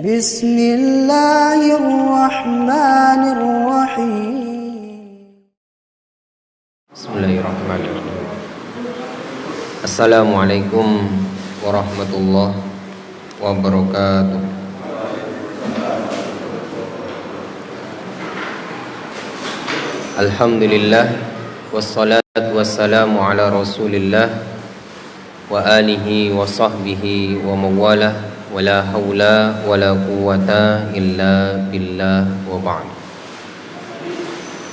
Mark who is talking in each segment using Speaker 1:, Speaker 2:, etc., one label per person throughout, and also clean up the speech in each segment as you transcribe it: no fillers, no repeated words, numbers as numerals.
Speaker 1: Bismillahirrahmanirrahim.
Speaker 2: Bismillahirrahmanirrahim. Assalamualaikum warahmatullahi wabarakatuh. Alhamdulillah, wassalatu wassalamu ala rasulillah wa alihi wa sahbihi wa mawalah, wa la hawla wa la quwwata illa billah wa ba'd.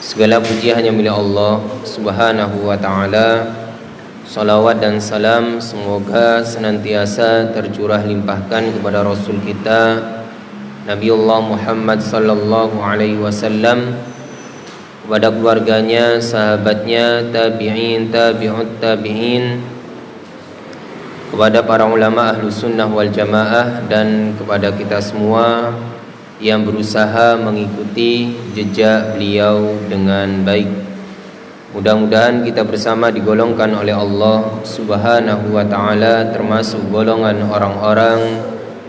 Speaker 2: Segala puji hanya milik Allah subhanahu wa ta'ala. Salawat dan salam semoga senantiasa tercurah limpahkan kepada Rasul kita Nabiullah Muhammad sallallahu alaihi wasallam, kepada keluarganya, sahabatnya, tabi'in, tabi'ut tabi'in, kepada para ulama ahlu sunnah wal jamaah, dan kepada kita semua yang berusaha mengikuti jejak beliau dengan baik. Mudah-mudahan kita bersama digolongkan oleh Allah subhanahu wa ta'ala termasuk golongan orang-orang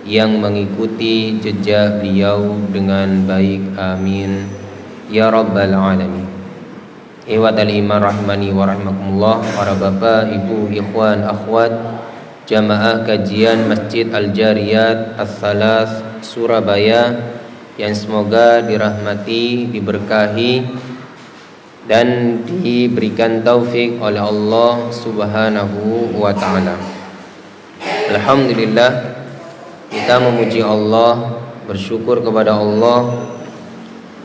Speaker 2: yang mengikuti jejak beliau dengan baik. Amin ya rabbal alamin. Ikhwatal iman rahimani wa rahimakumullah, para bapak, ibu, ikhwan, akhwat, jamaah kajian Masjid Al-Jariyat Ats-Tsalath Surabaya yang semoga dirahmati, diberkahi dan diberikan taufik oleh Allah subhanahu wa ta'ala. Alhamdulillah, kita memuji Allah, bersyukur kepada Allah.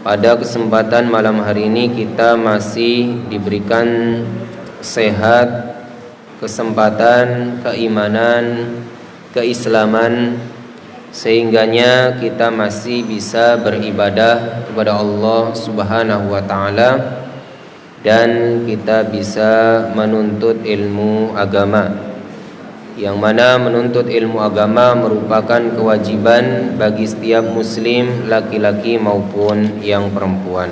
Speaker 2: Pada kesempatan malam hari ini kita masih diberikan sehat, kesempatan, keimanan, keislaman, sehingganya kita masih bisa beribadah kepada Allah subhanahu wa ta'ala dan kita bisa menuntut ilmu agama, yang mana menuntut ilmu agama merupakan kewajiban bagi setiap muslim, laki-laki maupun yang perempuan.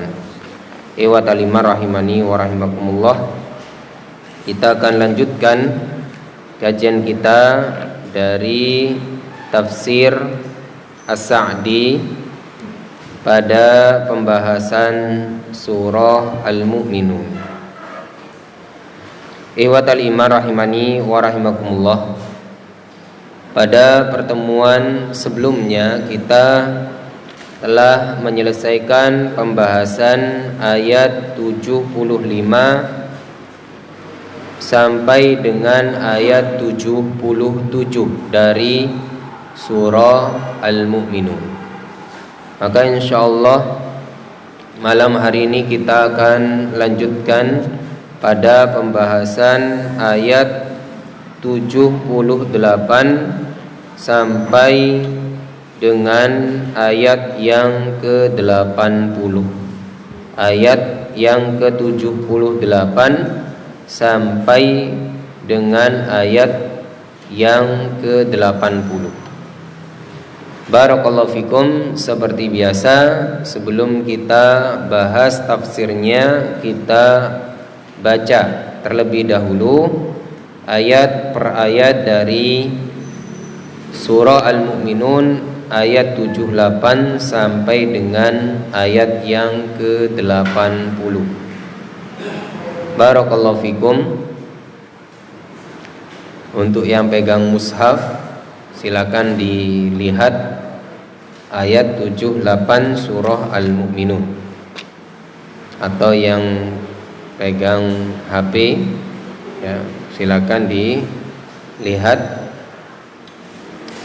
Speaker 2: Ikhwatal iman rahimani wa rahimakumullah, kita akan lanjutkan kajian kita dari tafsir As-Sa'di pada pembahasan surah Al-Mu'minun. Ikhwatal iman rahimani wa rahimakumullah, pada pertemuan sebelumnya kita telah menyelesaikan pembahasan ayat 75 sampai dengan ayat 77 dari surah Al-Mu'minun. Maka insyaallah malam hari ini kita akan lanjutkan pada pembahasan ayat 78 sampai dengan ayat yang ke-80. Ayat yang ke-78 sampai dengan ayat yang ke-80. Barakallahu fikum. Seperti biasa, sebelum kita bahas tafsirnya, kita baca terlebih dahulu ayat per ayat dari surah Al-Mu'minun ayat 78 sampai dengan ayat yang ke-80. Barakallahu fikum. Untuk yang pegang mushaf, silakan dilihat ayat 78 surah Al-Mu'minun, atau yang pegang HP ya, silakan dilihat.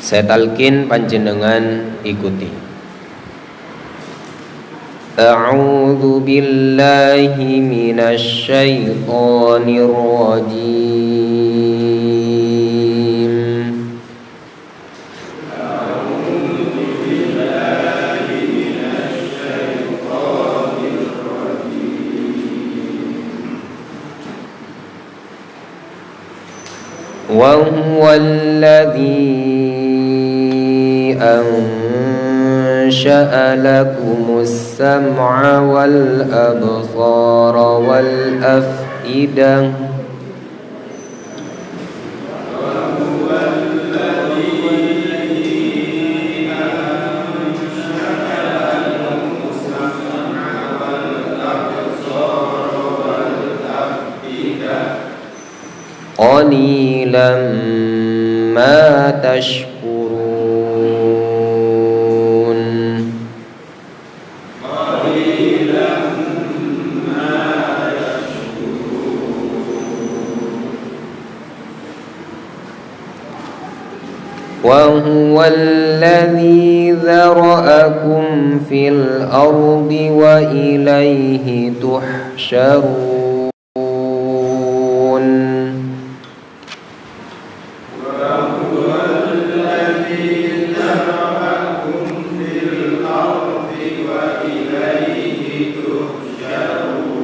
Speaker 2: Saya talqin, panjenengan ikuti. A'udzu billahi minasy syaithanir rajim. وهو الذي أنشأ لكم السمع والأبصار والأفئدة qalilan ma tashkurun. وهو الذي ذرأكم في الأرض وإليه تحشرون. وهو الذي ذرأكم في الأرض وإليه تحشرون.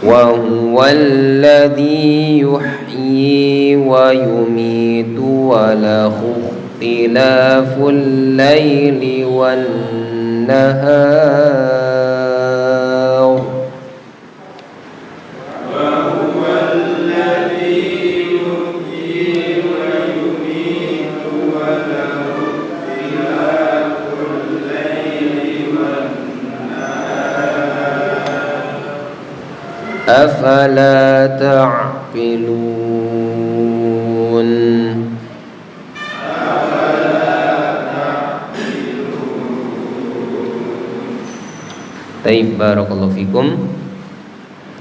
Speaker 2: وهو الذي يحيي ويميت وله اختلاف الليل والنهار. وهو الذي يحيي ويميت وله اختلاف الليل والنهار. أفلا تعقلون. Taib, barakallahu fikum.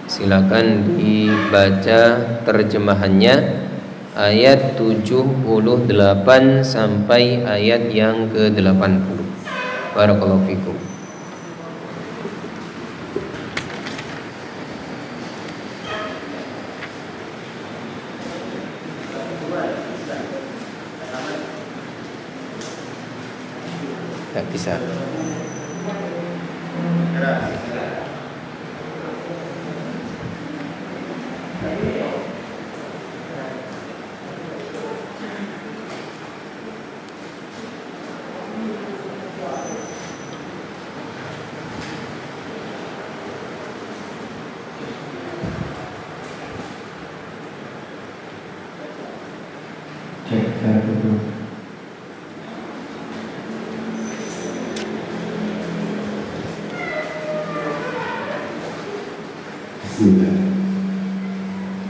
Speaker 2: Silakan dibaca terjemahannya ayat 78 sampai ayat yang ke-80. Barakallahu fikum. Tidak bisa.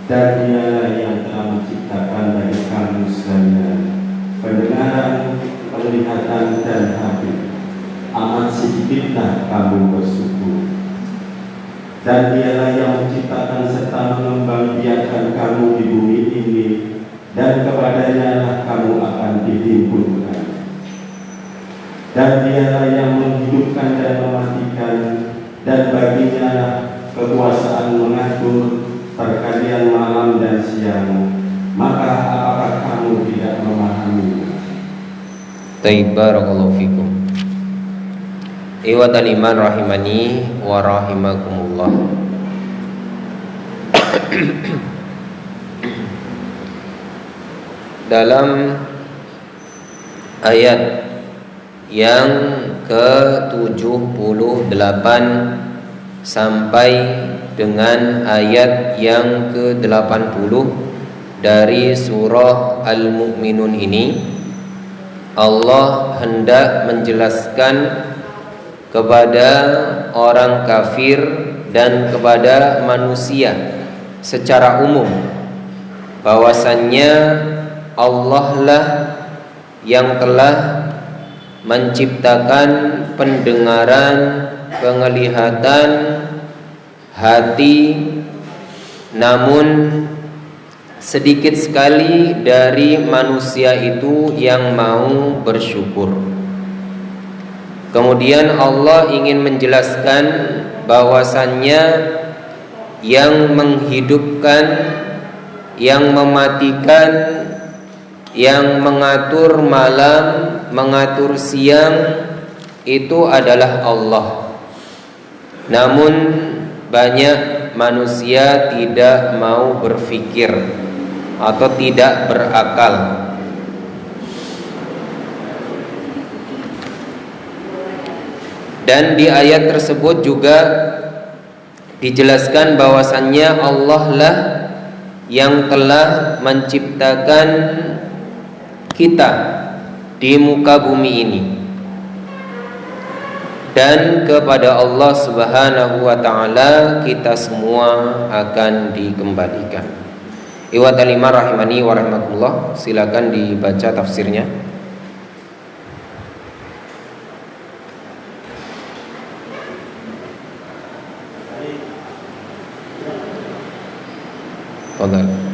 Speaker 3: Dan Dialah yang telah menciptakan bagi kamu sekalian pendengaran, penglihatan, dan hati. Amat sedikitlah kamu bersyukur. Dan Dialah yang menciptakan serta mengembangbiakkan kamu di bumi ini, dan kepadanya lah kamu akan dihimpunkan. Dan Dialah yang menghidupkan dan mematikan, dan baginya lah kekuasaan mengatur pergantian malam dan siang. Maka apakah kamu tidak memahami?
Speaker 2: Taib, barakallahu fikum. Ikhwatal iman rahimani wa rahimakumullah. Dalam ayat yang ke-78 sampai dengan ayat yang ke-80 dari surah Al-Mu'minun ini, Allah hendak menjelaskan kepada orang kafir dan kepada manusia secara umum bahwasannya Allah lah yang telah menciptakan pendengaran, penglihatan, hati, namun sedikit sekali dari manusia itu yang mau bersyukur. Kemudian Allah ingin menjelaskan bahwasannya yang menghidupkan, yang mematikan, yang mengatur malam, mengatur siang itu adalah Allah. Namun banyak manusia tidak mau berpikir atau tidak berakal. Dan di ayat tersebut juga dijelaskan bahwasannya Allah lah yang telah menciptakan kita di muka bumi ini. dan kepada Allah Subhanahu wa taala kita semua akan dikembalikan. Ikhwatal iman rahimani wa rahimakumullah, silakan dibaca tafsirnya. Fadhal.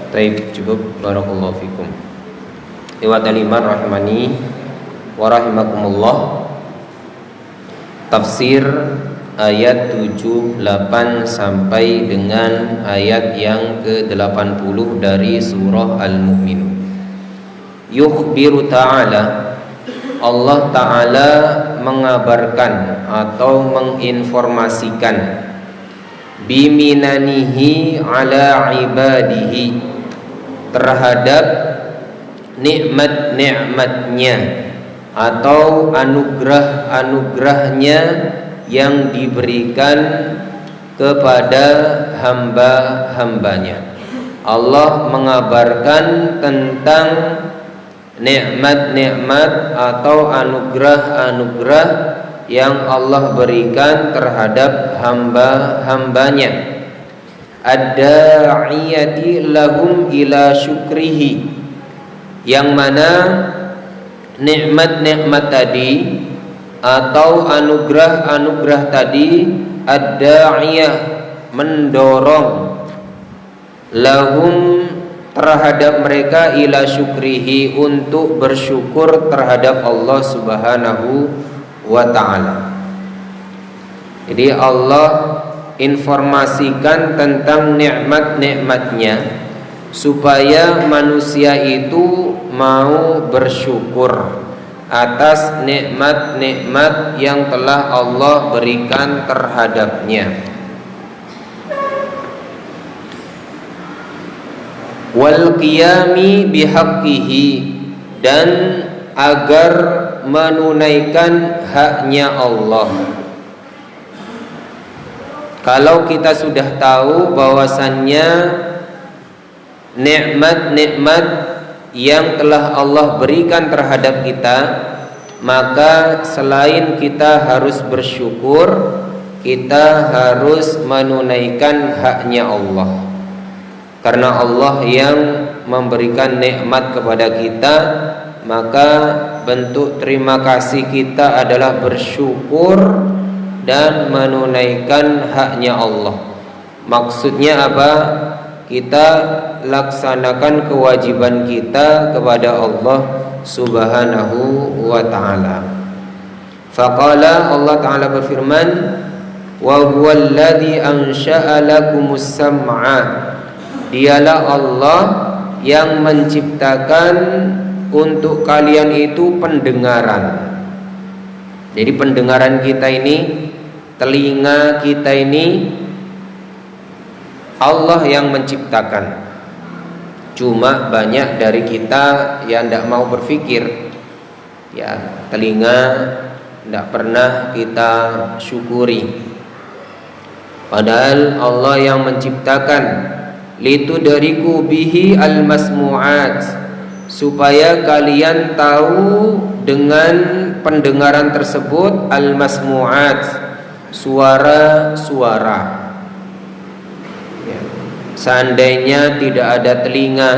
Speaker 2: Baik, cukup. Barakallahu fikum. Ikhwatal iman rahimani wa rahimakumullah. Tafsir ayat 78 sampai dengan ayat yang ke-80 dari surah Al-Mu'minun. Yukhbiru ta'ala, Allah Ta'ala mengabarkan atau menginformasikan biminanihi ala ibadihi, terhadap nikmat-nikmatnya atau anugerah-anugerahnya yang diberikan kepada hamba-hambanya. Allah mengabarkan tentang nikmat-nikmat atau anugerah-anugerah yang Allah berikan terhadap hamba-hambanya. Ad-da'iyati lahum ila syukrihi, yang mana nikmat-nikmat tadi atau anugerah-anugerah tadi ad-da'iyah, mendorong lahum, terhadap mereka, ila syukrihi, untuk bersyukur terhadap Allah Subhanahu wa ta'ala. Jadi Allah informasikan tentang nikmat-nikmatnya supaya manusia itu mau bersyukur atas nikmat-nikmat yang telah Allah berikan terhadapnya. Wal qiyami bihaqqihi, dan agar menunaikan haknya Allah. Kalau kita sudah tahu bahwasannya nikmat-nikmat yang telah Allah berikan terhadap kita, maka selain kita harus bersyukur, kita harus menunaikan haknya Allah. Karena Allah yang memberikan nikmat kepada kita, maka bentuk terima kasih kita adalah bersyukur dan menunaikan haknya Allah. Maksudnya apa? Kita laksanakan kewajiban kita kepada Allah Subhanahu wa ta'ala. Faqala, Allah ta'ala berfirman, wa huwallazi ansha'a lakumus sam'a, dialah Allah yang menciptakan untuk kalian itu pendengaran. Jadi pendengaran kita ini, telinga kita ini, Allah yang menciptakan. Cuma banyak dari kita yang tidak mau berpikir, ya, telinga tidak pernah kita syukuri. Padahal Allah yang menciptakan, litudariku bihi al-masmu'at, supaya kalian tahu dengan pendengaran tersebut al-masmu'at, suara-suara. Ya. Seandainya tidak ada telinga,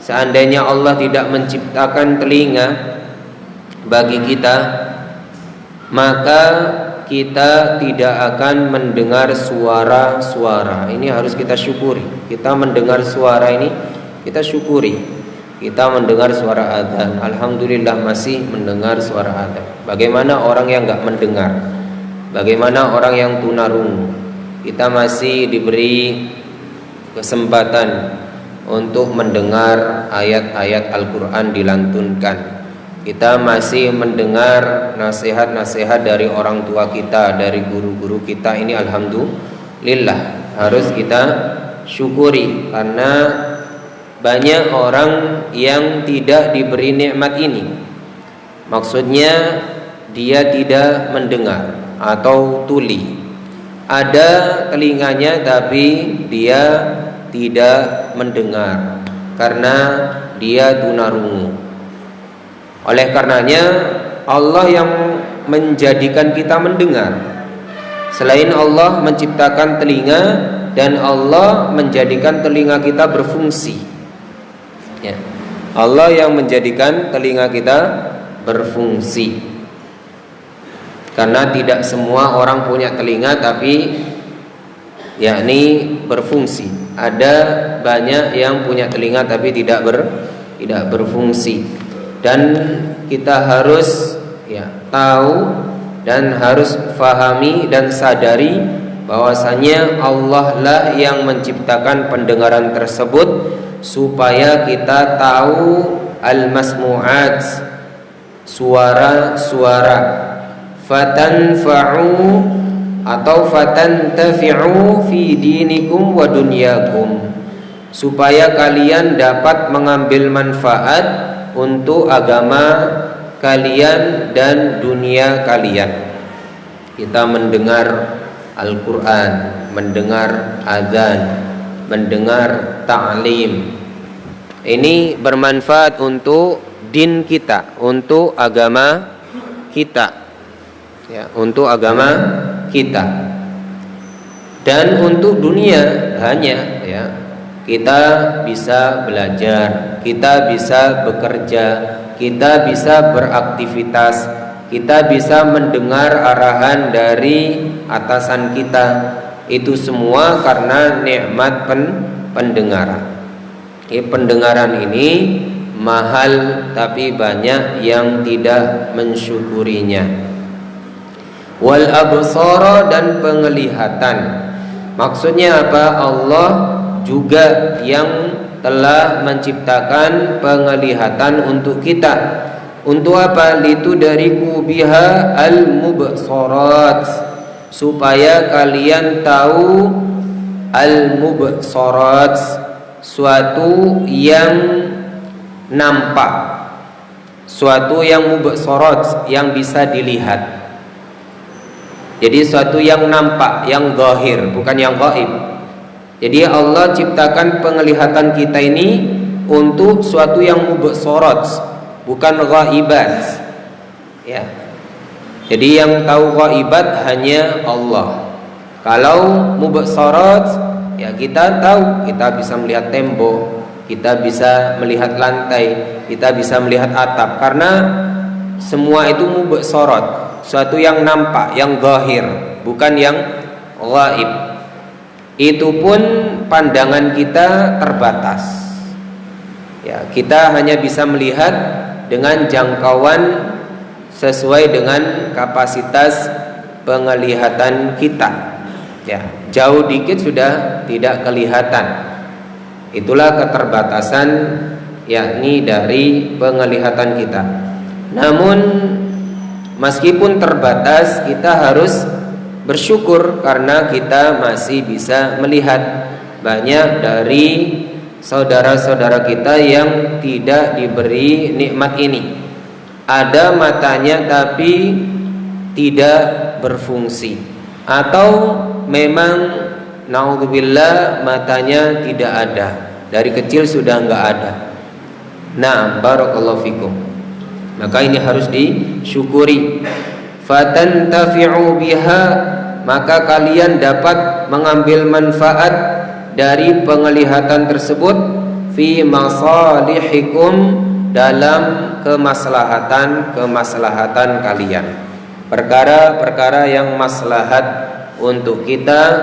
Speaker 2: seandainya Allah tidak menciptakan telinga bagi kita, maka kita tidak akan mendengar suara-suara. Ini harus kita syukuri. Kita mendengar suara ini, kita syukuri. Kita mendengar suara adzan, alhamdulillah masih mendengar suara adzan. Bagaimana orang yang enggak mendengar? Bagaimana orang yang tunarungu? Kita masih diberi kesempatan untuk mendengar ayat-ayat Al-Quran dilantunkan. Kita masih mendengar nasihat-nasihat dari orang tua kita, dari guru-guru kita. Ini alhamdulillah, harus kita syukuri. Karena banyak orang yang tidak diberi nikmat ini. Maksudnya dia tidak mendengar atau tuli. Ada telinganya tapi dia tidak mendengar karena dia tunarungu. Oleh karenanya Allah yang menjadikan kita mendengar. Selain Allah menciptakan telinga, dan Allah menjadikan telinga kita berfungsi, ya. Allah yang menjadikan telinga kita berfungsi. Karena tidak semua orang punya telinga tapi yakni berfungsi. Ada banyak yang punya telinga tapi tidak berfungsi. Dan kita harus, ya, tahu dan harus fahami dan sadari bahwasanya Allah lah yang menciptakan pendengaran tersebut supaya kita tahu al-masmu'at, suara-suara, fatanfa'u atau fatantafi'u fi dinikum wa dunyakum, supaya kalian dapat mengambil manfaat untuk agama kalian dan dunia kalian. Kita mendengar Al-Quran, mendengar azan, mendengar ta'lim. Ini bermanfaat untuk din kita, untuk agama kita, ya, untuk agama kita. Dan untuk dunia hanya, ya, kita bisa belajar, kita bisa bekerja, kita bisa beraktivitas, kita bisa mendengar arahan dari atasan kita. Itu semua karena nikmat pendengaran. Pendengaran ini mahal, tapi banyak yang tidak mensyukurinya. Wal absara, dan penglihatan. Maksudnya apa? Allah juga yang telah menciptakan penglihatan untuk kita. Untuk apa? Litudariku biha al-mubsarat, supaya kalian tahu al-mubsarat, suatu yang nampak, suatu yang mubsarat, yang bisa dilihat. Jadi suatu yang nampak, yang zahir, bukan yang gaib. Jadi Allah ciptakan penglihatan kita ini untuk suatu yang mubsarat, bukan ghaibat. Ya. Jadi yang tahu ghaibat hanya Allah. Kalau mubsarat, ya kita tahu, kita bisa melihat tembok, kita bisa melihat lantai, kita bisa melihat atap, karena semua itu mubsarat, suatu yang nampak, yang zahir, bukan yang ghaib. Itu pun pandangan kita terbatas. Ya, kita hanya bisa melihat dengan jangkauan sesuai dengan kapasitas penglihatan kita. Ya, jauh dikit sudah tidak kelihatan. Itulah keterbatasan, yakni dari penglihatan kita. Namun meskipun terbatas, kita harus bersyukur karena kita masih bisa melihat. Banyak dari saudara-saudara kita yang tidak diberi nikmat ini. Ada matanya tapi tidak berfungsi, atau memang naudzubillah matanya tidak ada, dari kecil sudah enggak ada. Nah, barakallahu fikum. Maka ini harus disyukuri. Fatantafi'u biha, maka kalian dapat mengambil manfaat dari penglihatan tersebut fi masalihikum, dalam kemaslahatan kalian, perkara-perkara yang maslahat untuk kita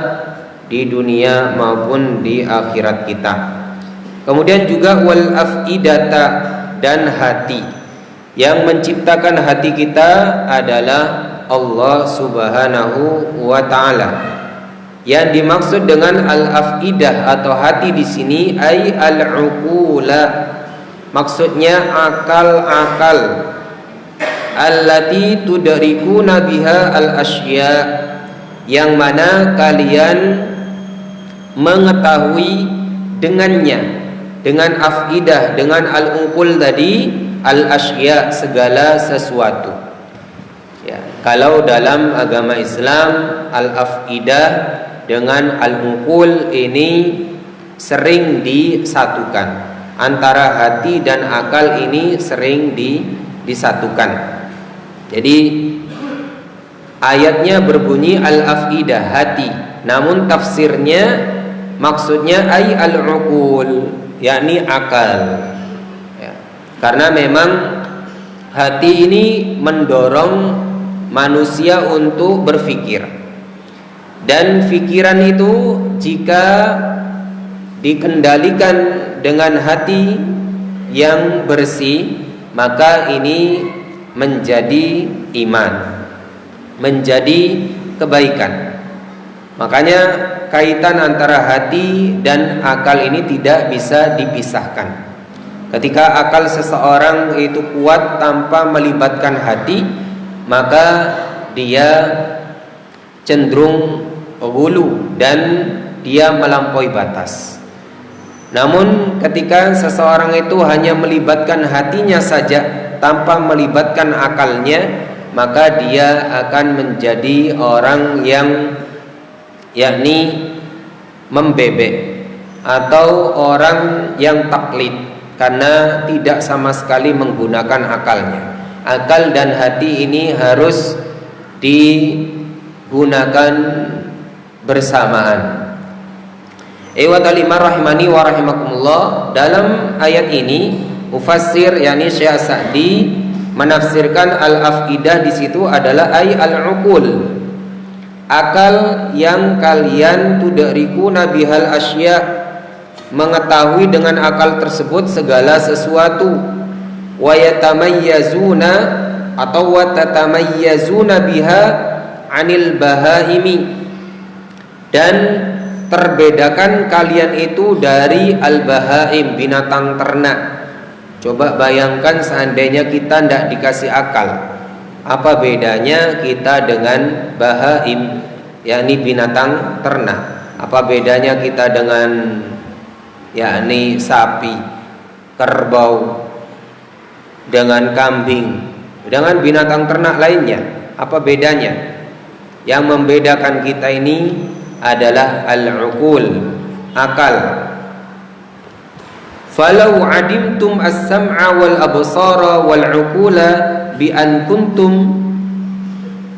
Speaker 2: di dunia maupun di akhirat kita. Kemudian juga wal afidata, dan hati. Yang menciptakan hati kita adalah Allah Subhanahu wa taala. Yang dimaksud dengan al-afidah atau hati di sini ai al-uqula, maksudnya akal-akal. Allati tudrikuna biha al-asya, yang mana kalian mengetahui dengannya, dengan afidah, dengan al-uqul tadi, al-asya, segala sesuatu. Ya, kalau dalam agama Islam al-afidah dengan al-uqul ini sering disatukan. Antara hati dan akal ini sering disatukan. Jadi ayatnya berbunyi al-afidah, hati, namun tafsirnya maksudnya ay al-uqul, yakni akal. Karena memang hati ini mendorong manusia untuk berpikir. Dan pikiran itu jika dikendalikan dengan hati yang bersih, maka ini menjadi iman, menjadi kebaikan. Makanya kaitan antara hati dan akal ini tidak bisa dipisahkan. Ketika akal seseorang itu kuat tanpa melibatkan hati, maka dia cenderung ghulu dan dia melampaui batas. Namun ketika seseorang itu hanya melibatkan hatinya saja tanpa melibatkan akalnya, maka dia akan menjadi orang yang yakni membebek, atau orang yang taklid karena tidak sama sekali menggunakan akalnya. Akal dan hati ini harus digunakan bersamaan. Ikhwatal iman rahimani wa rahimakumullah, dalam ayat ini mufassir yakni Syekh Sa'di menafsirkan al-afidah di situ adalah al-uqul, akal yang kalian tudrikuna bihal asya, mengetahui dengan akal tersebut segala sesuatu, wa yatamayyazuna atau wa tatamayyazuna biha anil bahaimi, dan terbedakan kalian itu dari al-bahaim, binatang ternak. Coba bayangkan seandainya kita tidak dikasih akal, apa bedanya kita dengan bahaim, yakni binatang ternak? Apa bedanya kita dengan yakni sapi, kerbau, dengan kambing, dengan binatang ternak lainnya? Apa bedanya? Yang membedakan kita ini adalah al-uqul, akal. Falau adimtum as-sam'a wal absara wal uqula bi an kuntum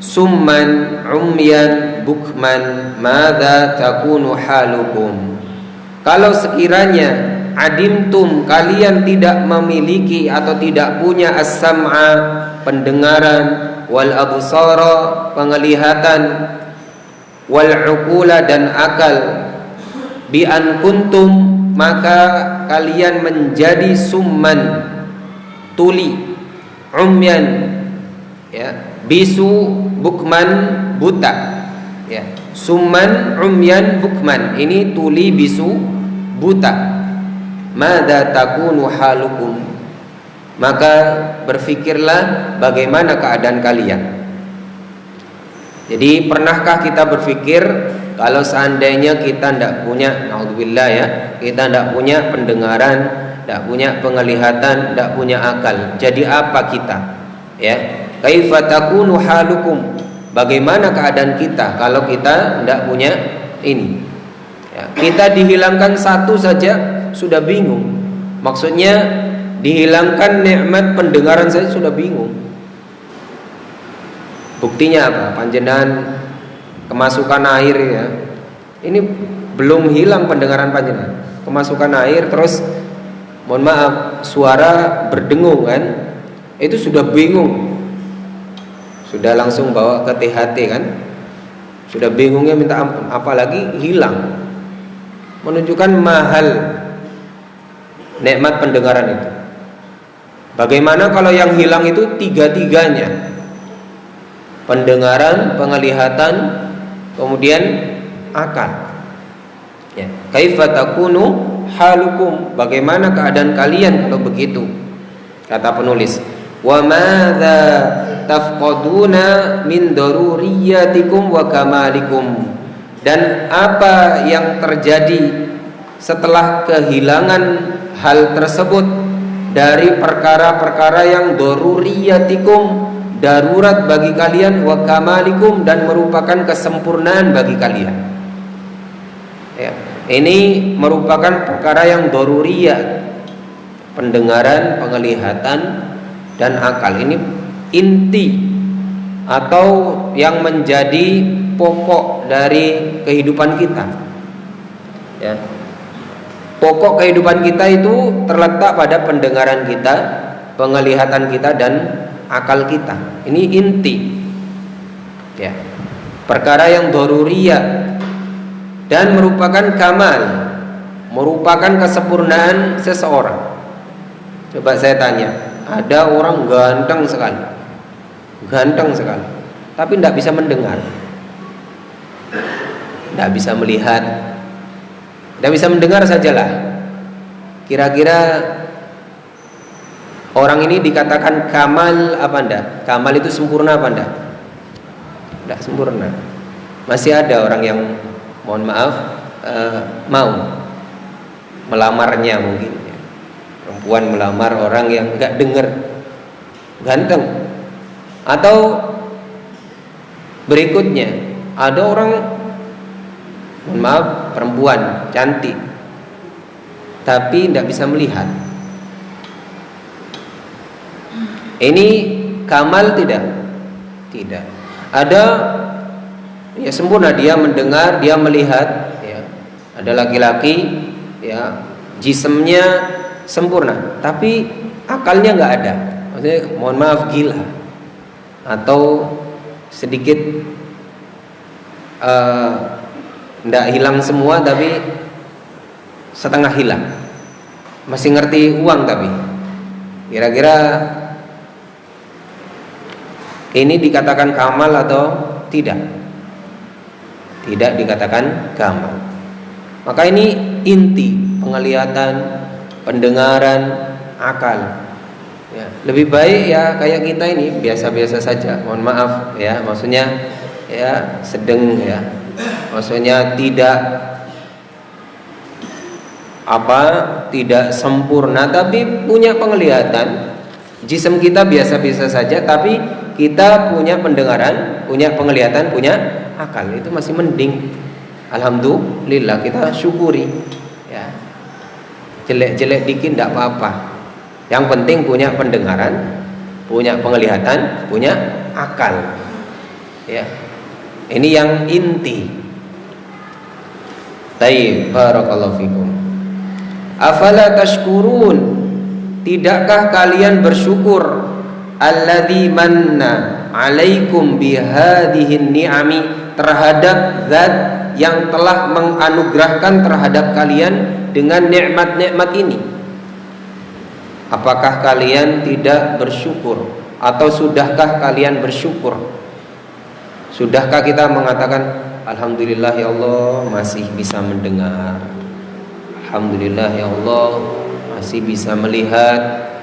Speaker 2: summan umyan bukman madza takunu halukum. Kalau sekiranya adimtum, kalian tidak memiliki atau tidak punya as-sam'a, pendengaran, wal absara, penglihatan, wal uqula, dan akal, bi an kuntum, maka kalian menjadi summan, tuli, umyan, ya, bisu, bukman, buta, ya, summan, umyan, bukman, ini tuli, bisu, buta. Madza takunu halukum, maka berfikirlah bagaimana keadaan kalian. Jadi pernahkah kita berpikir kalau seandainya kita tidak punya, naudzubillah ya, kita tidak punya pendengaran, tidak punya penglihatan, tidak punya akal, jadi apa kita? Ya, kaifa takunu halukum, bagaimana keadaan kita kalau kita tidak punya ini? Ya, kita dihilangkan satu saja sudah bingung. Maksudnya dihilangkan nikmat pendengaran saja sudah bingung. Buktinya apa? Panjenengan kemasukan air ya, ini belum hilang pendengaran panjenengan, kemasukan air terus mohon maaf suara berdengung kan, itu sudah bingung, sudah langsung bawa ke THT kan, sudah bingungnya minta ampun, apalagi hilang, menunjukkan mahal nikmat pendengaran itu. Bagaimana kalau yang hilang itu tiga-tiganya, pendengaran, penglihatan, kemudian akal. Ya, kaifa takunu halukum, bagaimana keadaan kalian kalau begitu? Kata penulis, wa madza tafqaduna min daruriyatikum wa kamalikum, dan apa yang terjadi setelah kehilangan hal tersebut dari perkara-perkara yang daruriyatikum, darurat bagi kalian, wa kamalikum, dan merupakan kesempurnaan bagi kalian. Ya, ini merupakan perkara yang daruriyat, pendengaran, penglihatan, dan akal. Ini inti atau yang menjadi pokok dari kehidupan kita. Ya, pokok kehidupan kita itu terletak pada pendengaran kita, penglihatan kita, dan akal kita. Ini inti, ya, perkara yang daruriyah dan merupakan kamal, merupakan kesempurnaan seseorang. Coba saya tanya, ada orang ganteng sekali, tapi tidak bisa mendengar, tidak bisa melihat, tidak bisa mendengar sajalah. Kira-kira orang ini dikatakan kamal apa enggak? Kamal itu sempurna apa enggak? Enggak sempurna. Masih ada orang yang mohon maaf mau melamarnya mungkin. Perempuan melamar orang yang enggak dengar, ganteng. Atau berikutnya, ada orang mohon maaf perempuan cantik tapi tidak bisa melihat. Ini kamal tidak? Tidak. Ada ya sempurna, dia mendengar, dia melihat, ya. Ada laki-laki ya jisemnya sempurna tapi akalnya nggak ada. Maksudnya mohon maaf gila atau sedikit nggak hilang semua tapi setengah hilang, masih ngerti uang tapi kira-kira ini dikatakan kamal atau tidak? Tidak dikatakan kamal. Maka ini inti penglihatan, pendengaran, akal. Ya, lebih baik ya kayak kita ini biasa-biasa saja. Mohon maaf ya, maksudnya ya sedang ya. Maksudnya tidak sempurna tapi punya penglihatan. Jism kita biasa-biasa saja tapi kita punya pendengaran, punya penglihatan, punya akal. Itu masih mending. Alhamdulillah, kita syukuri ya. Jelek-jelek dikit tidak apa-apa. Yang penting punya pendengaran, punya penglihatan, punya akal. Ya. Ini yang inti. Tayyib, barakallahu fikum. Afala tashkurun? Tidakkah kalian bersyukur? Alladzi manna 'alaikum bihadhihi ni'ami, terhadap zat yang telah menganugerahkan terhadap kalian dengan nikmat-nikmat ini. Apakah kalian tidak bersyukur? Atau sudahkah kalian bersyukur? Sudahkah kita mengatakan alhamdulillah ya Allah masih bisa mendengar, alhamdulillah ya Allah masih bisa melihat,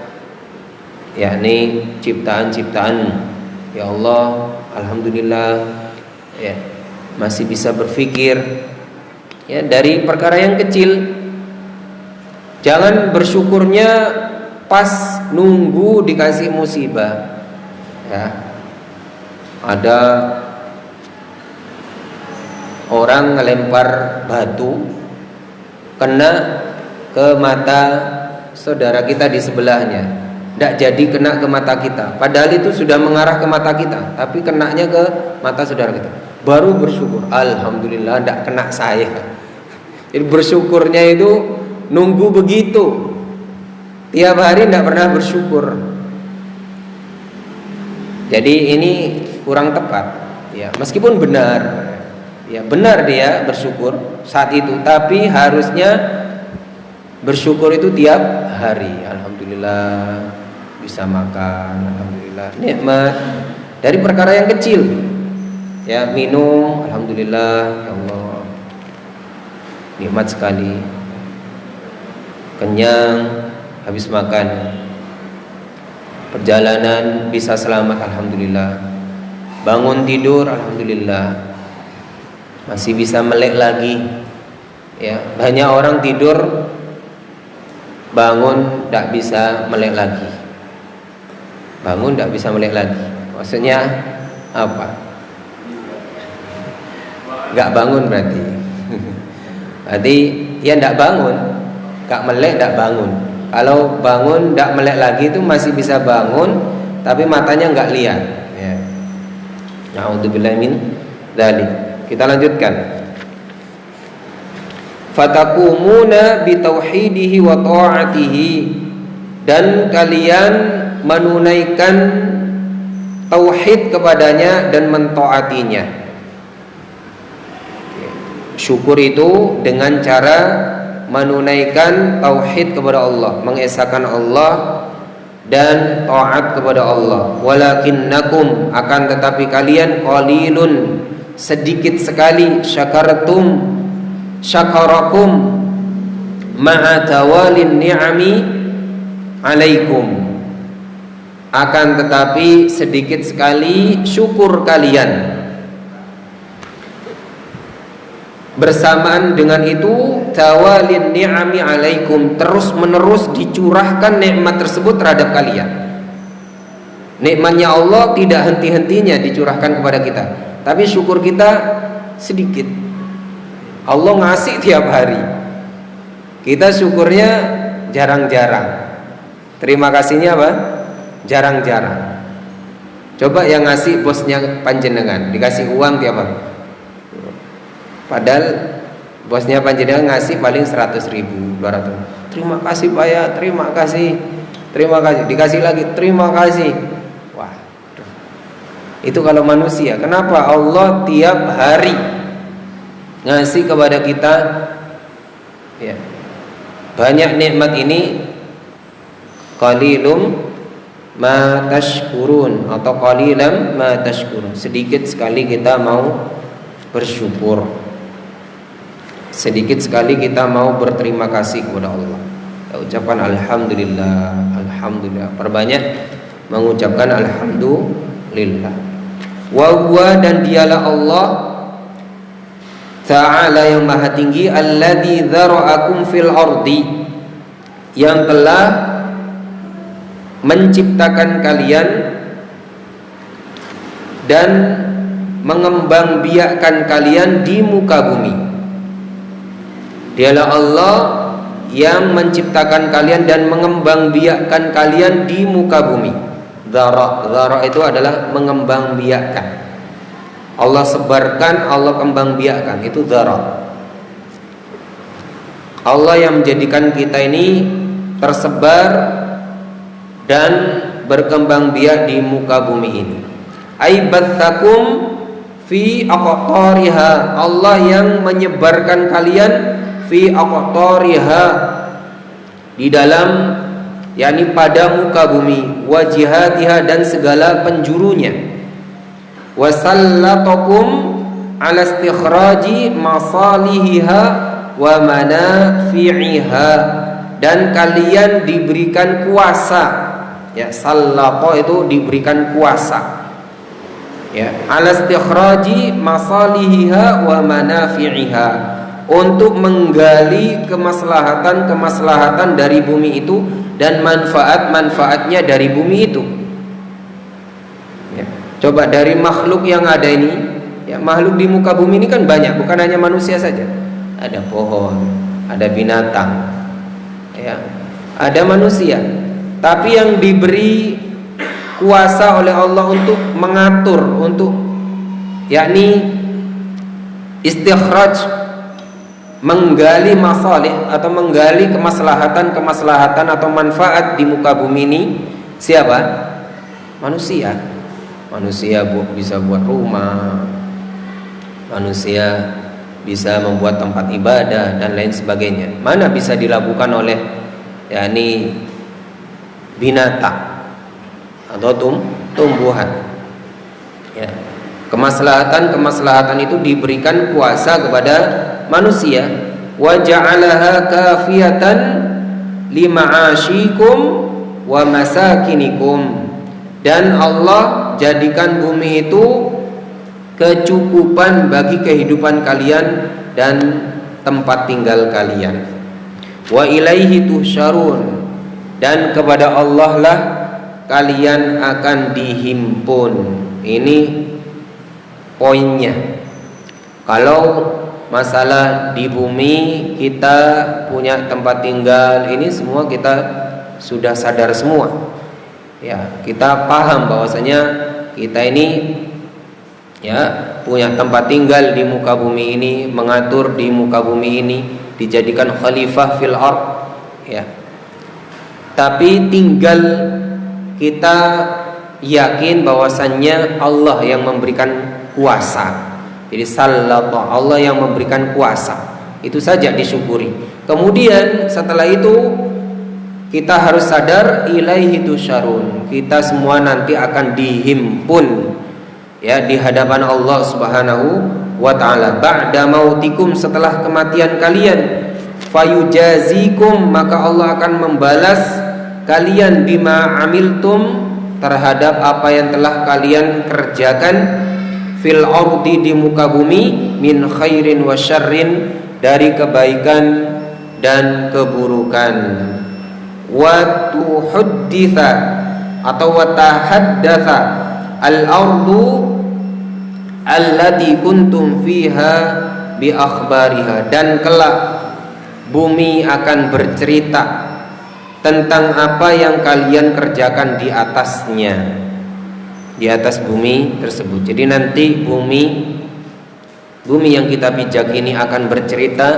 Speaker 2: yakni ciptaan-ciptaan, ya Allah alhamdulillah ya masih bisa berpikir ya dari perkara yang kecil. Jangan bersyukurnya pas nunggu dikasih musibah ya. Ada orang ngelempar batu kena ke mata saudara kita di sebelahnya, tidak jadi kena ke mata kita, padahal itu sudah mengarah ke mata kita tapi kenanya ke mata saudara kita. Baru bersyukur, alhamdulillah tidak kena saya. Jadi bersyukurnya itu nunggu begitu, tiap hari tidak pernah bersyukur. Jadi ini kurang tepat ya, meskipun benar ya, benar dia bersyukur saat itu, tapi harusnya bersyukur itu tiap hari. Alhamdulillah bisa makan, alhamdulillah nikmat dari perkara yang kecil ya, minum alhamdulillah ya Allah nikmat sekali, kenyang habis makan, perjalanan bisa selamat alhamdulillah, bangun tidur alhamdulillah masih bisa melek lagi ya. Banyak orang tidur bangun tidak bisa melek lagi, bangun tidak bisa melek lagi, maksudnya apa? Nggak bangun berarti berarti ya tidak bangun, nggak melek tidak bangun. Kalau bangun tidak melek lagi itu masih bisa bangun tapi matanya nggak lihat ya. Na'udzubillahi min dzalik. Kita lanjutkan. Fatakumuna bitauhidihi wa ta'atihi, dan kalian menunaikan tauhid kepadanya dan mentaatinya. Syukur itu dengan cara menunaikan tauhid kepada Allah, mengesahkan Allah dan taat kepada Allah. Walakinnakum, akan tetapi kalian, qalilun, sedikit sekali, syakarakum ma'a tawalin ni'ami alaikum, akan tetapi sedikit sekali syukur kalian. Bersamaan dengan itu, tawalin ni'ami alaikum, terus menerus dicurahkan nikmat tersebut terhadap kalian. Nikmatnya Allah tidak henti-hentinya dicurahkan kepada kita, tapi syukur kita sedikit. Allah ngasih tiap hari Kita syukurnya jarang-jarang. Terima kasihnya apa? Jarang-jarang. Coba yang ngasih bosnya panjenengan, dikasih uang tiap hari. Padahal bosnya panjenengan ngasih paling 100.000, 200. Terima kasih Pak ya, terima kasih. Terima kasih, dikasih lagi, terima kasih. Wah, itu kalau manusia. Kenapa Allah tiap hari ngasih kepada kita ya, banyak nikmat ini? Qalilum ma tashkurun atau qalilam ma tashkurun. Sedikit sekali kita mau bersyukur, sedikit sekali kita mau berterima kasih kepada Allah. Ucapkan alhamdulillah, alhamdulillah. Perbanyak mengucapkan alhamdulillah. Wa huwa, dan dialah Allah Ta'ala yang maha tinggi, alladzi dzara'akum fil ardi, yang telah menciptakan kalian dan mengembangbiakkan kalian di muka bumi. Dialah Allah yang menciptakan kalian dan mengembangbiakkan kalian di muka bumi. Dzara itu adalah mengembangbiakkan. Allah sebarkan, Allah kembangbiakkan, itu dzara. Allah yang menjadikan kita ini tersebar dan berkembang biak di muka bumi ini. Aibatsakum fi aqtariha, Allah yang menyebarkan kalian fi aqtariha, di dalam yakni pada muka bumi, wa jihatiha, dan segala penjurunya. Wasallatakum ala istikhraji masalihiha wa manafi'iha, dan kalian diberikan kuasa. Ya, sallata itu diberikan kuasa. Ya, ala istikhraji masalihiha wa manafi'iha, untuk menggali kemaslahatan dari bumi itu dan manfaat-manfaatnya dari bumi itu. Ya, coba dari makhluk yang ada ini, ya, makhluk di muka bumi ini kan banyak, bukan hanya manusia saja. Ada pohon, ada binatang, ya, ada manusia. Tapi yang diberi kuasa oleh Allah untuk mengatur, untuk yakni istikhraj, menggali masalih atau menggali kemaslahatan atau manfaat di muka bumi ini, siapa? Manusia. Manusia bisa buat rumah, manusia bisa membuat tempat ibadah dan lain sebagainya. Mana bisa dilakukan oleh yakni binatang atau tumbuhan. Ya. Kemaslahatan itu diberikan kuasa kepada manusia. Wa ja'alaha kafiyatan lima'asyikum wa masakinikum, dan Allah jadikan bumi itu kecukupan bagi kehidupan kalian dan tempat tinggal kalian. Wa ilaihi tuhsyarun, dan kepada Allah lah kalian akan dihimpun. Ini poinnya. Kalau masalah di bumi kita punya tempat tinggal, ini semua kita sudah sadar semua. Ya, kita paham bahwasanya kita ini ya punya tempat tinggal di muka bumi ini, mengatur di muka bumi ini, dijadikan khalifah fil ard, ya. Tapi tinggal kita yakin bahwasannya Allah yang memberikan kuasa. Jadi sallata, Allah yang memberikan kuasa. Itu saja disyukuri. Kemudian setelah itu kita harus sadar ilaihi tusyarun. Kita semua nanti akan dihimpun ya di hadapan Allah Subhanahu wa taala ba'da mautikum, setelah kematian kalian. Fayujazikum, maka Allah akan membalas kalian bima amiltum, terhadap apa yang telah kalian kerjakan fil ardi, di muka bumi, min khairin wa syarrin, dari kebaikan dan keburukan. Wa tuhadditha atau wa tahaddatha al-ardu allati kuntum fiha bi akhbariha, dan kelak bumi akan bercerita tentang apa yang kalian kerjakan di atasnya, di atas bumi tersebut. Jadi nanti bumi yang kita pijak ini akan bercerita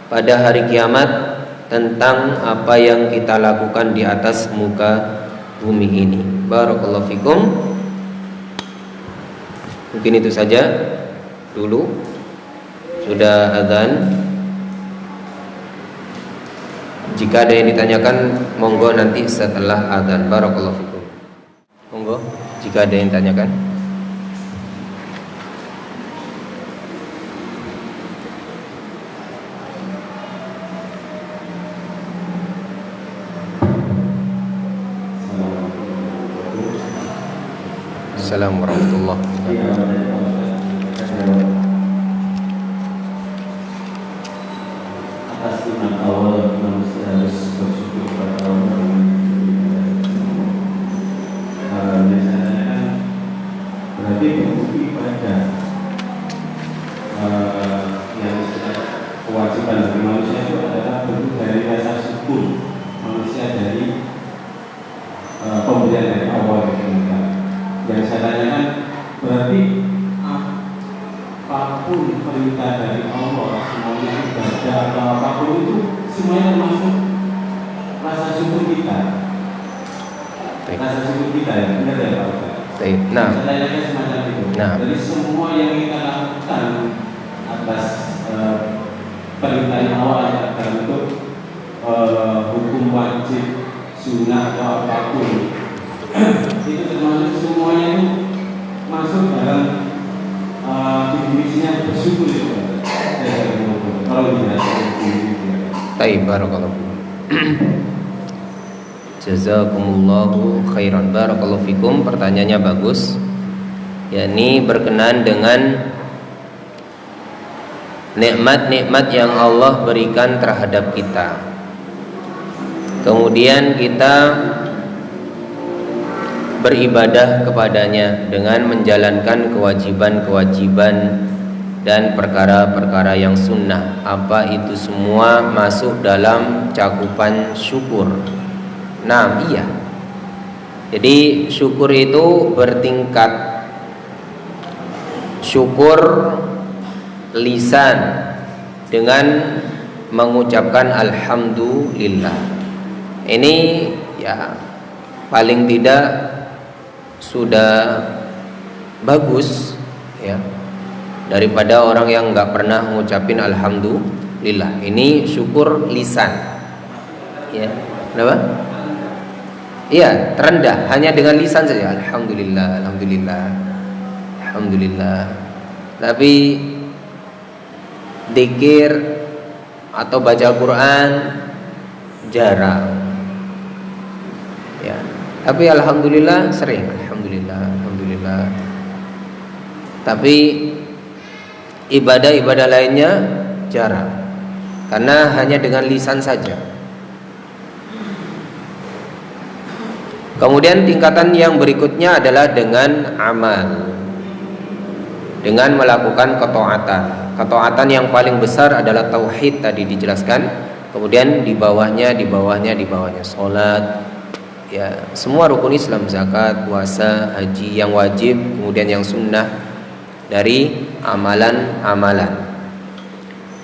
Speaker 2: pada hari kiamat tentang apa yang kita lakukan di atas muka bumi ini. Barakallahu fikum. Mungkin itu saja dulu. Sudah azan. Jika ada yang ditanyakan, monggo nanti setelah azan. Barakallahu fikum. Monggo, jika ada yang ditanyakan. Assalamualaikum warahmatullahi wabarakatuh.
Speaker 3: Atas iman awal manusia harus bersyukur kepada Allah. Biasanya kan berarti berbukti ibadah yang kewajiban bagi manusia itu adalah bentuk dari rasa syukur manusia dari pemberian dari awal yang saya tanyakan, berarti apapun perintah dari Allah, semuanya ibadah atau apapun itu semuanya termasuk rasa syukur kita. Rasa syukur kita ya, benar ya Pak Ustaz?
Speaker 2: Nah,
Speaker 3: saya tanyakan semacam itu.
Speaker 2: Nah.
Speaker 3: Jadi semua yang kita lakukan atas perintah yang awal dalam bentuk hukum wajib, sunnah atau apapun itu termasuk semuanya itu masuk dalam definisinya bersyukur itu. Kalau dijelaskan.
Speaker 2: Baik, barakallahu fikum. Jazakumullahu khairan. Barakallahu fikum. Pertanyaannya bagus. yakni berkenaan dengan nikmat-nikmat yang Allah berikan terhadap kita. Kemudian kita beribadah kepadanya dengan menjalankan kewajiban-kewajiban dan perkara-perkara yang sunnah. Apa itu semua masuk dalam cakupan syukur? Nah, iya. Jadi syukur itu bertingkat. Syukur lisan dengan mengucapkan alhamdulillah. Ini ya paling tidak sudah bagus ya, daripada orang yang nggak pernah ngucapin alhamdulillah. Ini syukur lisan ya. Kenapa? Iya, terendah hanya dengan lisan saja, alhamdulillah, alhamdulillah, alhamdulillah. Tapi dzikir atau baca Quran jarang ya. Tapi alhamdulillah sering, alhamdulillah, alhamdulillah. Tapi ibadah-ibadah lainnya jarang, karena hanya dengan lisan saja. Kemudian tingkatan yang berikutnya adalah dengan amal, dengan melakukan ketaatan. Ketaatan yang paling besar adalah tauhid tadi dijelaskan. Kemudian di bawahnya salat, ya semua rukun Islam, zakat, puasa, haji yang wajib, kemudian yang sunnah dari amalan-amalan.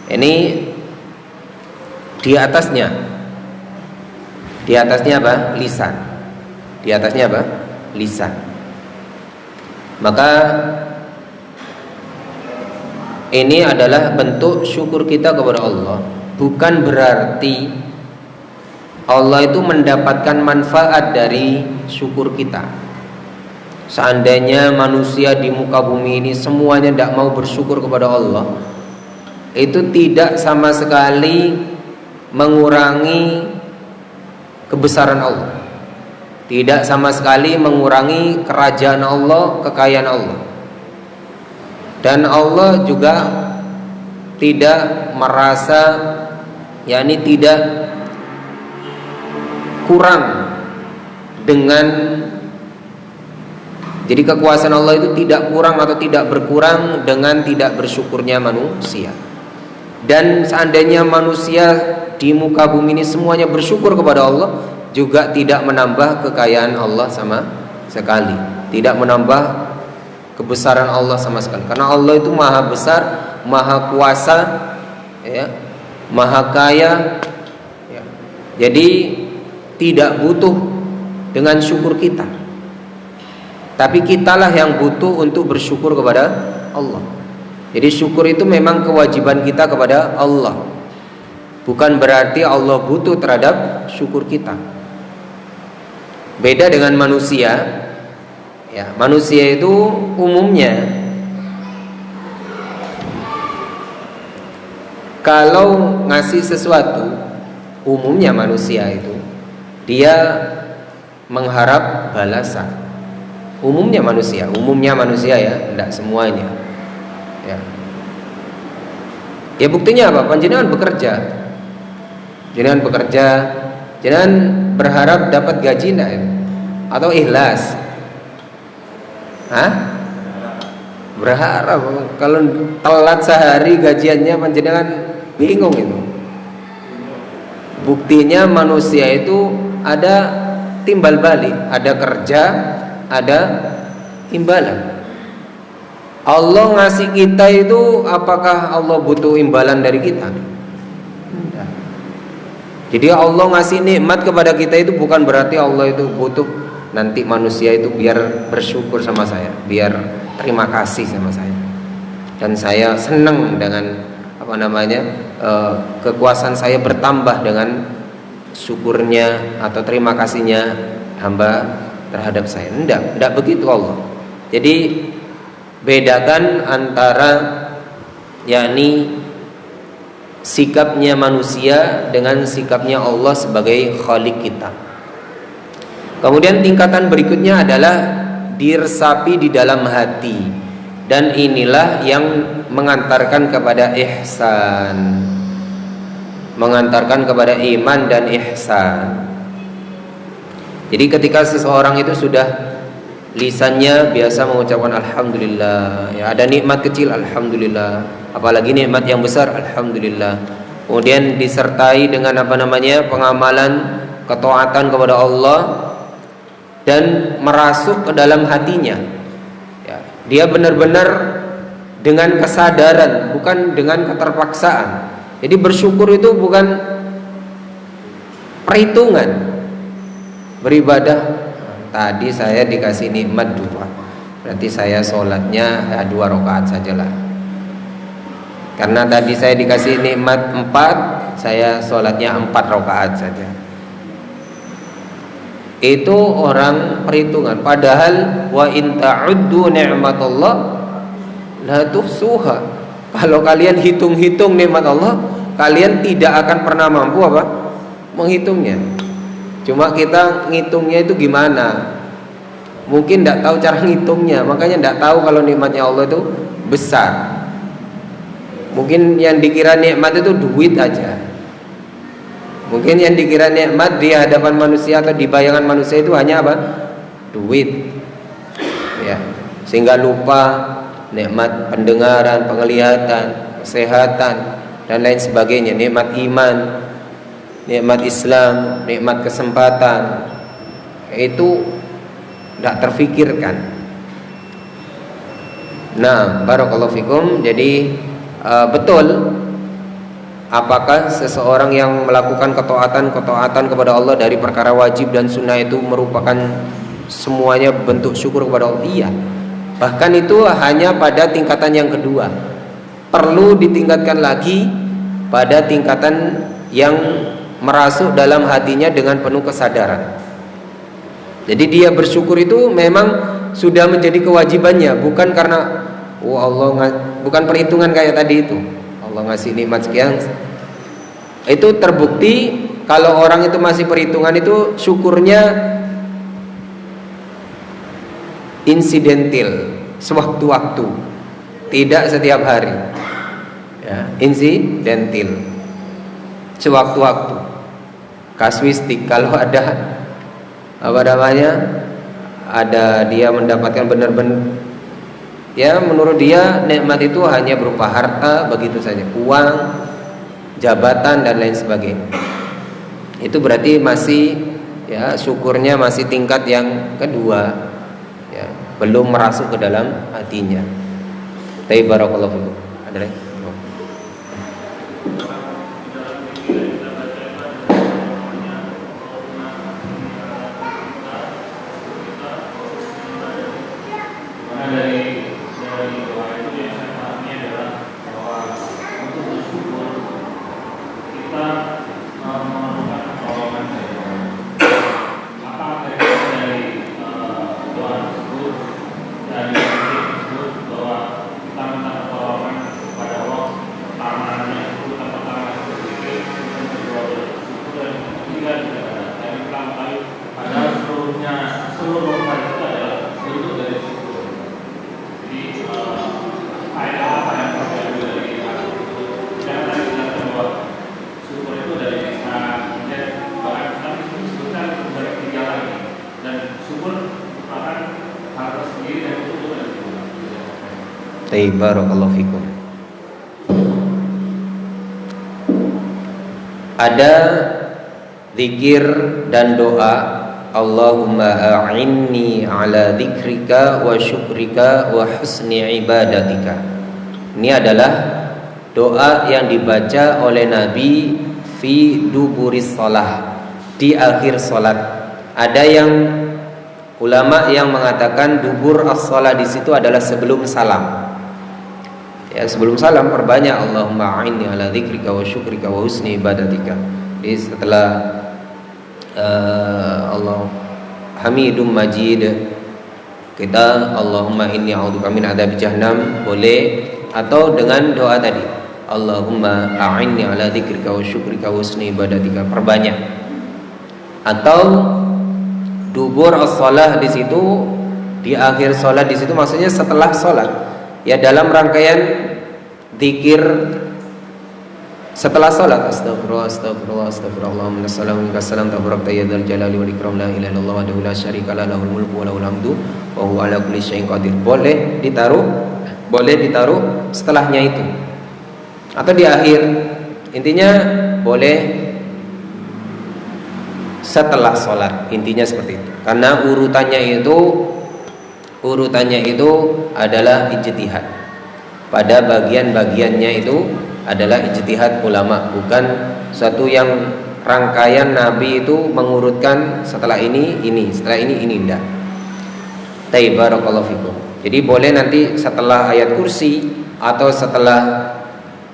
Speaker 2: Ini di atasnya apa? Lisan. Di atasnya apa? Lisan. Maka ini adalah bentuk syukur kita kepada Allah. Bukan berarti Allah itu mendapatkan manfaat dari syukur kita. Seandainya manusia di muka bumi ini semuanya tidak mau bersyukur kepada Allah, itu tidak sama sekali mengurangi kebesaran Allah, tidak sama sekali mengurangi kerajaan Allah, kekayaan Allah. Dan Allah juga tidak merasa, yakni tidak kurang dengan, jadi kekuasaan Allah itu tidak kurang atau tidak berkurang dengan tidak bersyukurnya manusia. Dan seandainya manusia di muka bumi ini semuanya bersyukur kepada Allah, juga tidak menambah kekayaan Allah sama sekali, tidak menambah kebesaran Allah sama sekali. Karena Allah itu maha besar, maha kuasa, ya, maha kaya, ya. Jadi tidak butuh dengan syukur kita, tapi kitalah yang butuh untuk bersyukur kepada Allah. Jadi syukur itu memang kewajiban kita kepada Allah, bukan berarti Allah butuh terhadap syukur kita. Beda dengan manusia, ya, manusia itu umumnya kalau ngasih sesuatu, umumnya manusia itu dia mengharap balasan. Umumnya manusia ya, tidak semuanya. Ya buktinya apa? Panjenengan bekerja, jenengan berharap dapat gaji enggak? Atau ikhlas? Berharap. Kalau telat sehari gajiannya panjenengan bingung itu. Buktinya manusia itu ada timbal balik, ada kerja, ada imbalan. Allah ngasih kita itu, apakah Allah butuh imbalan dari kita? Tidak. Jadi Allah ngasih nikmat kepada kita itu bukan berarti Allah itu butuh nanti manusia itu biar bersyukur sama saya, biar terima kasih sama saya, dan saya senang dengan kekuasaan saya bertambah dengan syukurnya atau terima kasihnya hamba terhadap saya. Tidak begitu Allah. Jadi bedakan antara yakni sikapnya manusia dengan sikapnya Allah sebagai khalik kita. Kemudian tingkatan berikutnya adalah diresapi di dalam hati, dan inilah yang mengantarkan kepada ihsan, mengantarkan kepada iman dan ihsan. Jadi ketika seseorang itu sudah lisannya biasa mengucapkan alhamdulillah, ya, ada nikmat kecil alhamdulillah, apalagi nikmat yang besar alhamdulillah, kemudian disertai dengan pengamalan ketaatan kepada Allah dan merasuk ke dalam hatinya, ya, dia benar-benar dengan kesadaran, bukan dengan keterpaksaan. Jadi bersyukur itu bukan perhitungan. Beribadah, tadi saya dikasih nikmat 2, berarti saya sholatnya 2 rakaat sajalah. Karena tadi saya dikasih nikmat 4, saya sholatnya 4 rakaat saja. Itu orang perhitungan. Padahal wa in ta'uddu ni'matallah la tuhsuha. Kalau kalian hitung-hitung nikmat Allah, kalian tidak akan pernah mampu menghitungnya. Cuma kita ngitungnya itu gimana? Mungkin tidak tahu cara ngitungnya, makanya tidak tahu kalau nikmatnya Allah itu besar. Mungkin yang dikira nikmat itu duit aja. Mungkin yang dikira nikmat di hadapan manusia atau di bayangan manusia itu hanya duit, ya. Sehingga lupa nikmat pendengaran, penglihatan, kesehatan, dan lain sebagainya. Nikmat iman, nikmat Islam, nikmat kesempatan, itu tidak terfikirkan. Nah, barakallahu fikum. Jadi betul, apakah seseorang yang melakukan ketaatan kepada Allah dari perkara wajib dan sunnah itu merupakan semuanya bentuk syukur kepada Allah? Iya. Bahkan itu hanya pada tingkatan yang kedua. Perlu ditingkatkan lagi pada tingkatan yang merasuk dalam hatinya dengan penuh kesadaran. Jadi dia bersyukur itu memang sudah menjadi kewajibannya, bukan karena bukan perhitungan kayak tadi itu. Allah ngasih nikmat sekian. Itu terbukti kalau orang itu masih perhitungan, itu syukurnya insidental, sewaktu-waktu, tidak setiap hari, ya, insidental, sewaktu-waktu, kasuistik. Kalau ada ada dia mendapatkan benar-benar, ya, menurut dia nikmat itu hanya berupa harta, begitu saja, uang, jabatan dan lain sebagainya. Itu berarti masih ya syukurnya masih tingkat yang kedua, ya, belum merasuk ke dalam hatinya. Tapi barakallahu fikum. Ada lagi? Barakallahu fikum. Ada zikir dan doa, Allahumma a'inni ala dzikrika wa syukrika wa husni ibadatika. Ini adalah doa yang dibaca oleh Nabi fi duburis shalah, di akhir salat. Ada yang ulama yang mengatakan dubur as-shalah di situ adalah sebelum salam. Ya, sebelum salam perbanyak Allahumma a'inni ala dzikrika wa syukrika wa husni ibadatika. Jadi setelah Allah Hamidum Majid, kita Allahumma inni a'udzubika min adzab jahannam boleh, atau dengan doa tadi Allahumma a'inni ala dzikrika wa syukrika wa husni ibadatika, perbanyak. Atau dubur as-shalah di situ, di akhir salat di situ, maksudnya setelah salat. Ya, dalam rangkaian zikir setelah salat, astagfirullah astagfirullah astagfirullah assalamu alaikum assalam tabarakta ya dzal jalali wal ikram la ilaha illallah wahdahu la syarika lah lahul mulku wa lahul hamdu wa huwa ala kulli syai'in qadir. Boleh ditaruh setelahnya itu atau di akhir. Intinya boleh setelah salat, intinya seperti itu. Karena urutannya itu adalah ijtihad. Pada bagian-bagiannya itu adalah ijtihad ulama, bukan suatu yang rangkaian Nabi itu mengurutkan setelah ini, setelah ini, enggak. Barakallahu fikum. Jadi boleh nanti setelah ayat kursi atau setelah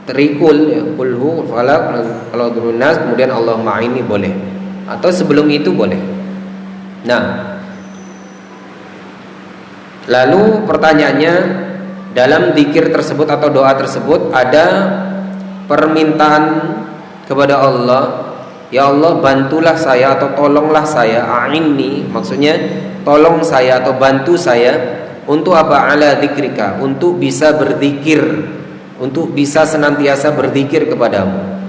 Speaker 2: terikul ya, kulhu falaq kalau nas, kemudian Allahumma a'inni boleh, atau sebelum itu boleh. Nah, lalu pertanyaannya, dalam zikir tersebut atau doa tersebut ada permintaan kepada Allah, ya Allah bantulah saya atau tolonglah saya, a'inni maksudnya tolong saya atau bantu saya untuk apa? Ala dzikrika, untuk bisa berzikir, untuk bisa senantiasa berzikir kepadamu.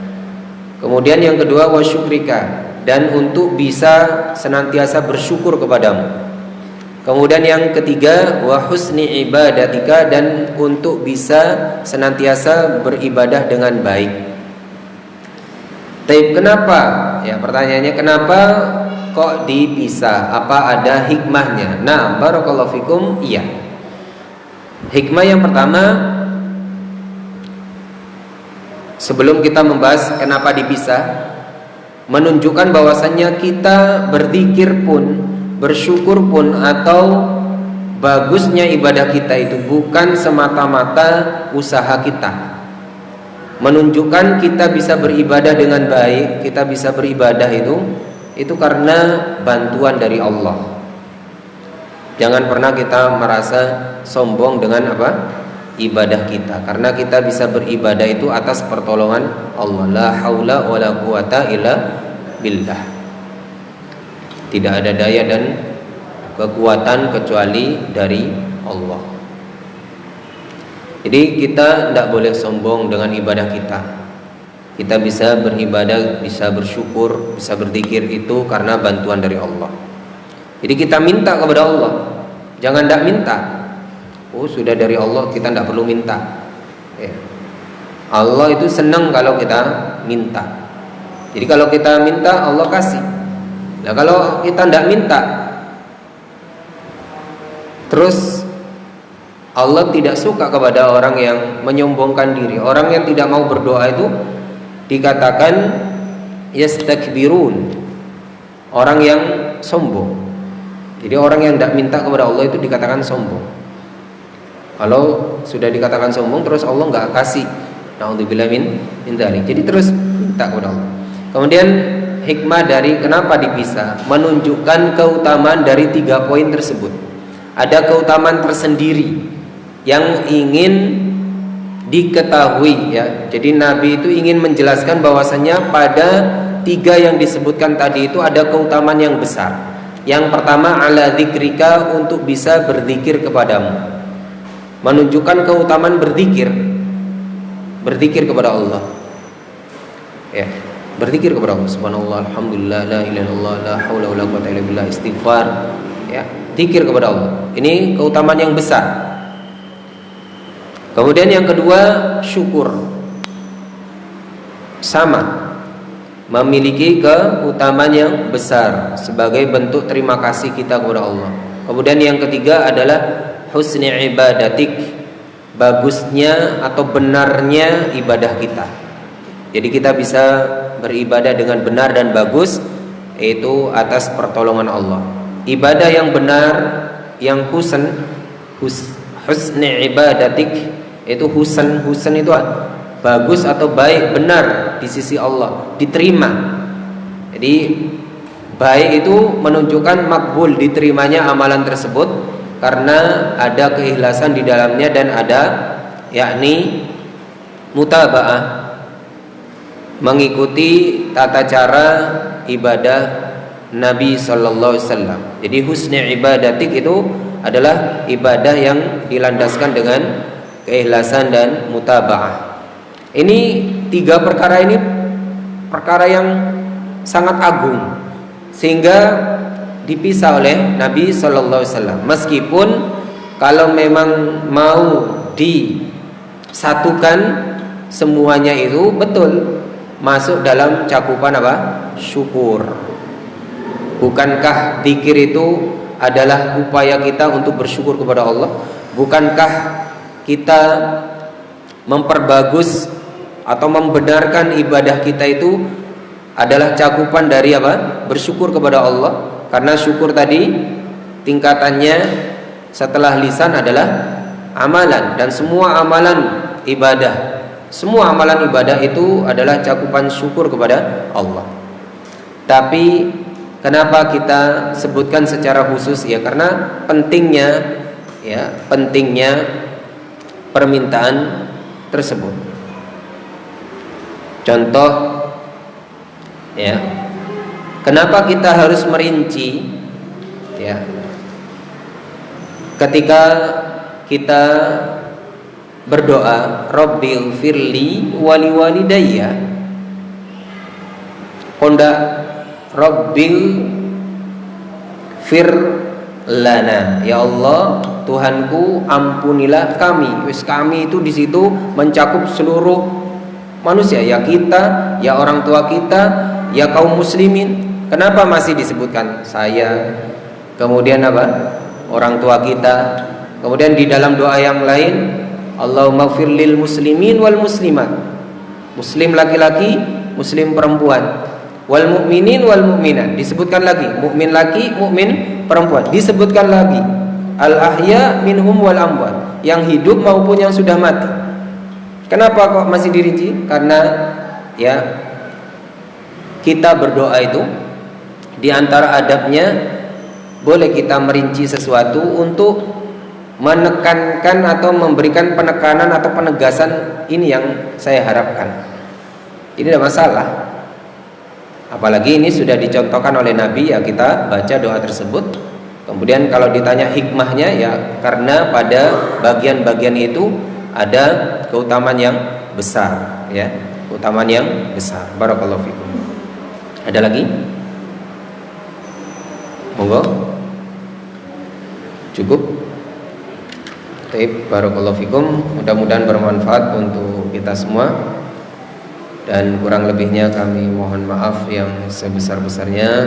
Speaker 2: Kemudian yang kedua wa syukrika, dan untuk bisa senantiasa bersyukur kepadamu. Kemudian yang ketiga wa husni ibadatika, dan untuk bisa senantiasa beribadah dengan baik. Tapi kenapa? Ya, pertanyaannya kenapa kok dipisah? Apa ada hikmahnya? Nah, barakallahu fikum, iya. Hikmah yang pertama, sebelum kita membahas kenapa dipisah, menunjukkan bahwasannya kita berzikir pun, bersyukur pun, atau bagusnya ibadah kita itu bukan semata-mata usaha kita. Menunjukkan kita bisa beribadah dengan baik, kita bisa beribadah itu karena bantuan dari Allah. Jangan pernah kita merasa sombong dengan apa? Ibadah kita, karena kita bisa beribadah itu atas pertolongan Allah. La haula wala quwata illa billah. Tidak ada daya dan kekuatan kecuali dari Allah. Jadi kita tidak boleh sombong dengan ibadah kita. Kita bisa beribadah, bisa bersyukur, bisa berzikir itu karena bantuan dari Allah. Jadi kita minta kepada Allah. Jangan tidak minta. Oh, sudah dari Allah, kita tidak perlu minta. Ya. Allah itu senang kalau kita minta. Jadi kalau kita minta Allah kasih. Nah kalau kita tidak minta, terus Allah tidak suka kepada orang yang menyombongkan diri. Orang yang tidak mau berdoa itu dikatakan yastakbirun, orang yang sombong. Jadi orang yang tidak minta kepada Allah itu dikatakan sombong. Kalau sudah dikatakan sombong terus Allah nggak kasih. Na'udzubillah min dzalik. Jadi terus minta kepada Allah. Kemudian hikmah dari kenapa dipisah, menunjukkan keutamaan dari 3 poin tersebut. Ada keutamaan tersendiri yang ingin diketahui ya. Jadi Nabi itu ingin menjelaskan bahwasanya pada 3 yang disebutkan tadi itu ada keutamaan yang besar. Yang pertama ala dzikrika, untuk bisa berzikir kepadamu. Menunjukkan keutamaan berzikir kepada Allah. Ya, berzikir kepada Allah. Subhanallah, alhamdulillah, la ilaha illallah, la haula wala quwwata illa billah, istighfar. Ya, zikir kepada Allah. Ini keutamaan yang besar. Kemudian yang kedua, syukur. Sama, memiliki keutamaan yang besar sebagai bentuk terima kasih kita kepada Allah. Kemudian yang ketiga adalah husni ibadatik, bagusnya atau benarnya ibadah kita. Jadi kita bisa beribadah dengan benar dan bagus, yaitu atas pertolongan Allah. Ibadah yang benar, yang husni ibadatik, itu husan itu bagus atau baik, benar di sisi Allah, diterima. Jadi baik itu menunjukkan makbul, diterimanya amalan tersebut karena ada keikhlasan di dalamnya dan ada yakni mutaba'ah, mengikuti tata cara ibadah Nabi sallallahu alaihi wasallam. Jadi husni ibadatik itu adalah ibadah yang dilandaskan dengan keikhlasan dan mutaba'ah. Ini 3 perkara ini perkara yang sangat agung sehingga dipisah oleh Nabi sallallahu alaihi wasallam. Meskipun kalau memang mau disatukan semuanya itu betul masuk dalam cakupan apa? Syukur. Bukankah zikir itu adalah upaya kita untuk bersyukur kepada Allah? Bukankah kita memperbagus atau membenarkan ibadah kita itu adalah cakupan dari apa? Bersyukur kepada Allah. Karena syukur tadi tingkatannya setelah lisan adalah amalan, dan semua amalan ibadah, semua amalan ibadah itu adalah cakupan syukur kepada Allah. Tapi kenapa kita sebutkan secara khusus ya? Karena pentingnya permintaan tersebut. Contoh ya, kenapa kita harus merinci ya? Ketika kita berdoa, Rabbil firli wali walidayya, konda Rabbil fir lana, ya Allah Tuhanku ampunilah kami. Wis kami itu di situ mencakup seluruh manusia, ya kita, ya orang tua kita, ya kaum muslimin. Kenapa masih disebutkan saya, kemudian apa? Orang tua kita. Kemudian di dalam doa yang lain, Allahumma ighfir lil muslimin wal muslimat, muslim laki-laki, muslim perempuan, wal mu'minin wal mu'minat, disebutkan lagi, mukmin laki, mukmin perempuan, disebutkan lagi, al ahya minhum wal amwat, yang hidup maupun yang sudah mati. Kenapa kok masih dirinci? Karena ya kita berdoa itu di antara adabnya boleh kita merinci sesuatu untuk menekankan atau memberikan penekanan atau penegasan, ini yang saya harapkan. Ini tidak masalah. Apalagi ini sudah dicontohkan oleh Nabi, ya kita baca doa tersebut. Kemudian kalau ditanya hikmahnya, ya karena pada bagian-bagian itu ada keutamaan yang besar, ya, keutamaan yang besar. Barakallahu fikum. Ada lagi? Monggo. Cukup? Baik, barakallahu fikum. Mudah-mudahan bermanfaat untuk kita semua. Dan kurang lebihnya kami mohon maaf yang sebesar-besarnya.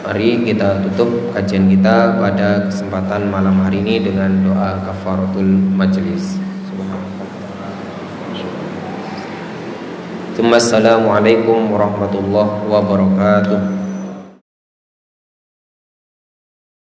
Speaker 2: Mari kita tutup kajian kita pada kesempatan malam hari ini dengan doa kafaratul majlis. Assalamualaikum warahmatullahi wabarakatuh.